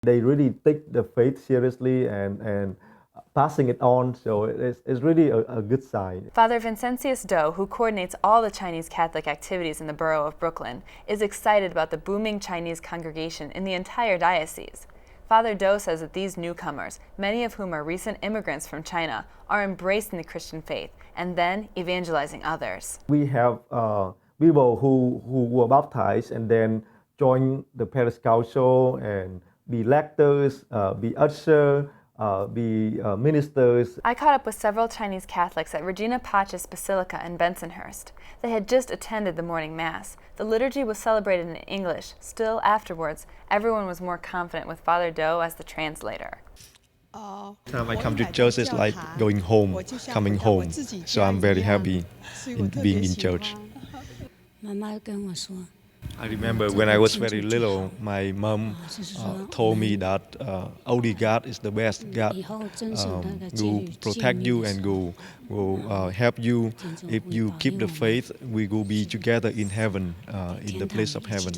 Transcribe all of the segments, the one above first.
They really take the faith seriously and passing it on, so it's really a good sign. Father Vincentius Do, who coordinates all the Chinese Catholic activities in the borough of Brooklyn, is excited about the booming Chinese congregation in the entire diocese. Father Do says that these newcomers, many of whom are recent immigrants from China, are embracing the Christian faith and then evangelizing others. We have people who were baptized and then join the parish council and be lectors, be ushers, be ministers. I caught up with several Chinese Catholics at Regina Pacis Basilica in Bensonhurst. They had just attended the morning Mass. The liturgy was celebrated in English. Still, afterwards, everyone was more confident with Father Do as the translator. Time I come to church is like going home, coming home. So I'm very happy in being in church. I remember when I was very little, my mom told me that only God is the best. God will protect you and will help you. If you keep the faith, we will be together in heaven, in the place of heaven.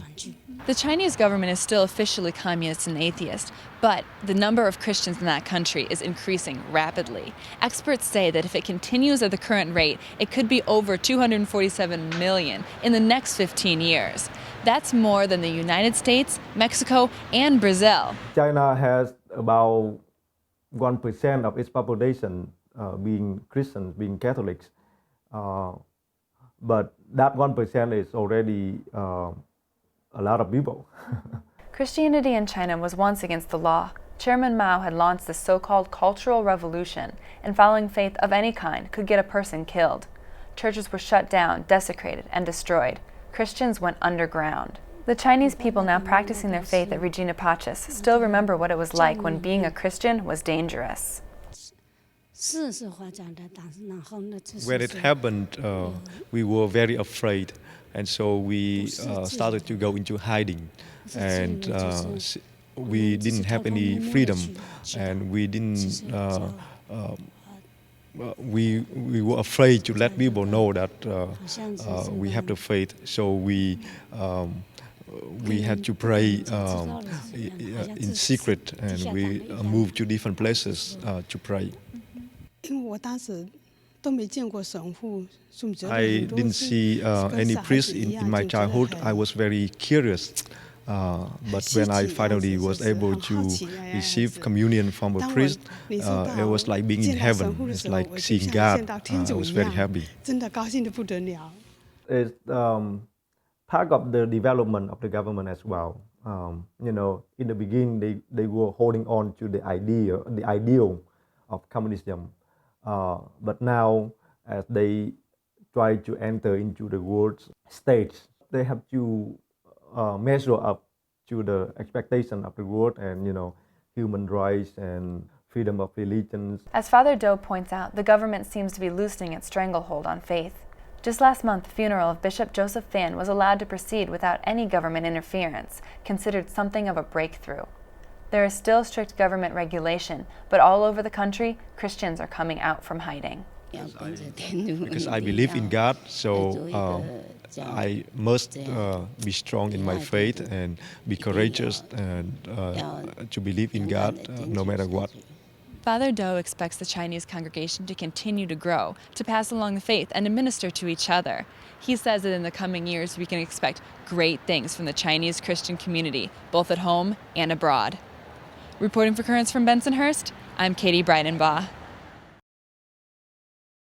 The Chinese government is still officially communist and atheist, but the number of Christians in that country is increasing rapidly. Experts say that if it continues at the current rate, it could be over 247 million in the next 15 years. That's more than the United States, Mexico, and Brazil. China has about 1% of its population being Christians, being Catholics. But that 1% is already a lot of people. Christianity in China was once against the law. Chairman Mao had launched the so-called Cultural Revolution, and following faith of any kind could get a person killed. Churches were shut down, desecrated, and destroyed. Christians went underground. The Chinese people now practicing their faith at Regina Pacis still remember what it was like when being a Christian was dangerous. When it happened, we were very afraid. And so we started to go into hiding, and we didn't have any freedom, and we didn't. We were afraid to let people know that we have the faith. So we had to pray in secret, and we moved to different places to pray. I didn't see any priest in my childhood. I was very curious. But when I finally was able to receive communion from a priest, it was like being in heaven. It's like seeing God. I was very happy. It's part of the development of the government as well. In the beginning, they were holding on to the ideal of communism. But now, as they try to enter into the world stage, they have to measure up to the expectation of the world and, human rights and freedom of religions. As Father Do points out, the government seems to be loosening its stranglehold on faith. Just last month, the funeral of Bishop Joseph Fan was allowed to proceed without any government interference, considered something of a breakthrough. There is still strict government regulation, but all over the country, Christians are coming out from hiding. Because I believe in God, so I must be strong in my faith and be courageous and to believe in God no matter what. Father Do expects the Chinese congregation to continue to grow, to pass along the faith and to minister to each other. He says that in the coming years we can expect great things from the Chinese Christian community, both at home and abroad. Reporting for Currents from Bensonhurst, I'm Katie Breidenbach.